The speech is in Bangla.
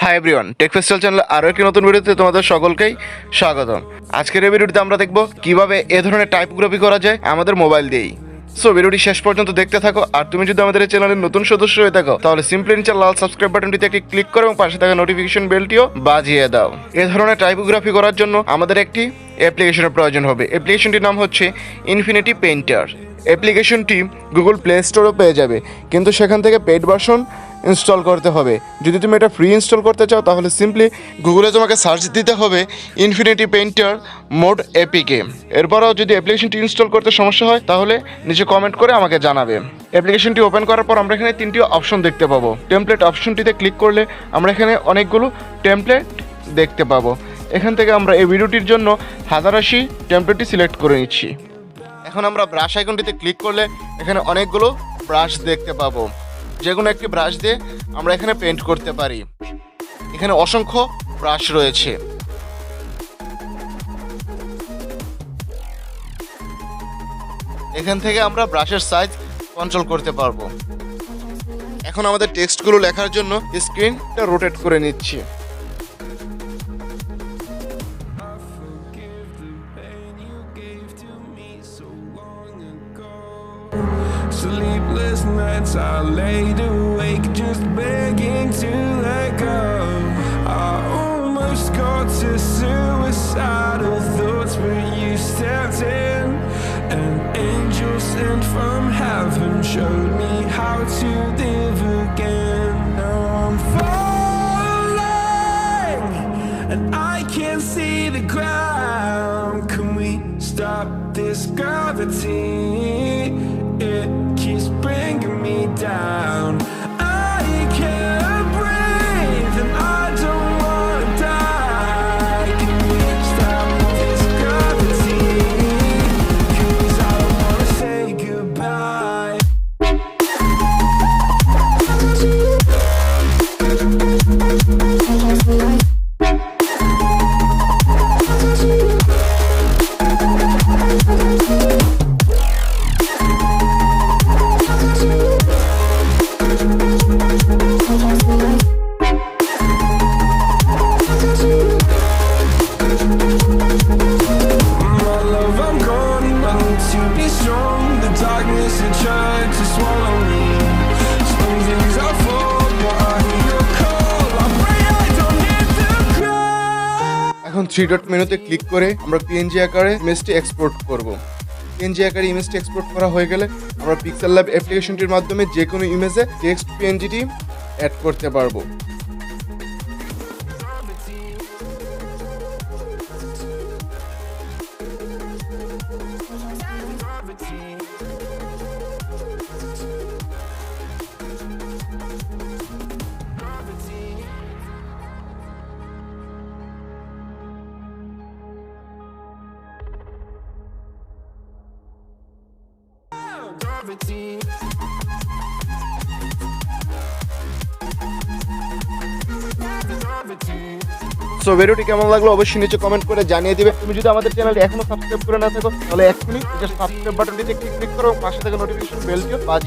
হাই এভরিওয়ান, টেকফেস্টাইল চ্যানেলে আরও একটি নতুন ভিডিওতে তোমাদের সকলকেই স্বাগতম। আজকের এই ভিডিওটিতে আমরা দেখব কিভাবে এ ধরনের টাইপোগ্রাফি করা যায় আমাদের মোবাইল দিয়েই। সো ভিডিওটি শেষ পর্যন্ত দেখতে থাকো। আর তুমি যদি আমাদের এই চ্যানেলের নতুন সদস্য হয়ে থাকো তাহলে সিম্পলি নিচে লাল সাবস্ক্রাইব বাটনটিতে একটি ক্লিক করো এবং পাশে থাকা নোটিফিকেশন বেলটিও বাজিয়ে দাও। এ ধরনের টাইপোগ্রাফি করার জন্য আমাদের একটি অ্যাপ্লিকেশনের প্রয়োজন হবে। অ্যাপ্লিকেশনটির নাম হচ্ছে ইনফিনিটি পেইন্টার। অ্যাপ্লিকেশনটি গুগল প্লে স্টোরেও পেয়ে যাবে, কিন্তু সেখান থেকে পেইড ভার্সন ইনস্টল করতে হবে। যদি তুমি এটা ফ্রি ইনস্টল করতে চাও তাহলে সিম্পলি গুগলে তোমাকে সার্চ দিতে হবে ইনফিনিটি পেইন্টার মোড এপিকে। এরপরও যদি অ্যাপ্লিকেশনটি ইনস্টল করতে সমস্যা হয় তাহলে নিচে কমেন্ট করে আমাকে জানাবে। অ্যাপ্লিকেশনটি ওপেন করার পর আমরা এখানে তিনটি অপশন দেখতে পাবো। টেমপ্লেট অপশনটিতে ক্লিক করলে আমরা এখানে অনেকগুলো টেমপ্লেট দেখতে পাবো। এখান থেকে আমরা এই ভিডিওটির জন্য 1080 টেমপ্লেটটি সিলেক্ট করে নিচ্ছি। এখন আমরা ব্রাশ আইকনটিতে ক্লিক করলে এখানে অনেকগুলো ব্রাশ দেখতে পাবো। যে কোনো একটি ব্রাশ দিয়ে আমরা এখানে পেইন্ট করতে পারি। এখানে অসংখ্য ব্রাশ রয়েছে। এখান থেকে আমরা ব্রাশের সাইজ কন্ট্রোল করতে পারবো। এখন আমাদের টেক্সটগুলো লেখার জন্য স্ক্রিনটা রোটেট করে নিচ্ছি। Sleepless nights I laid awake just begging to let go. I almost got to suicidal thoughts, but you stepped in. An angel sent from heaven showed me how to live again. Now I'm falling and I can't see the ground. Can we stop this gravity? It keeps bringing me down. I can't breathe and I don't wanna die. Can we stop this gravity? 'Cause I don't wanna say goodbye. এখন 3 ডট মেনুতে ক্লিক করে আমরা পিএনজি আকারে ইমেজটি এক্সপোর্ট করব। পিএনজি আকারে ইমেজটি এক্সপোর্ট করা হয়ে গেলে আমরা পিক্সেল ল্যাব অ্যাপ্লিকেশনটির মাধ্যমে যে কোনো ইমেজে টেক্সট পিএনজিটি অ্যাড করতে পারবো। সো ভিডিওটি কেমন লাগলো অবশ্যই নিচে কমেন্ট করে জানিয়ে দিবে। তুমি যদি আমাদের চ্যানেলটি এখনো সাবস্ক্রাইব করে না থাকো তাহলে এক্ষুনি সাবস্ক্রাইব বাটনটিতে ক্লিক করো, পাশে থাকা নোটিফিকেশন বেলটিও বাজিয়ে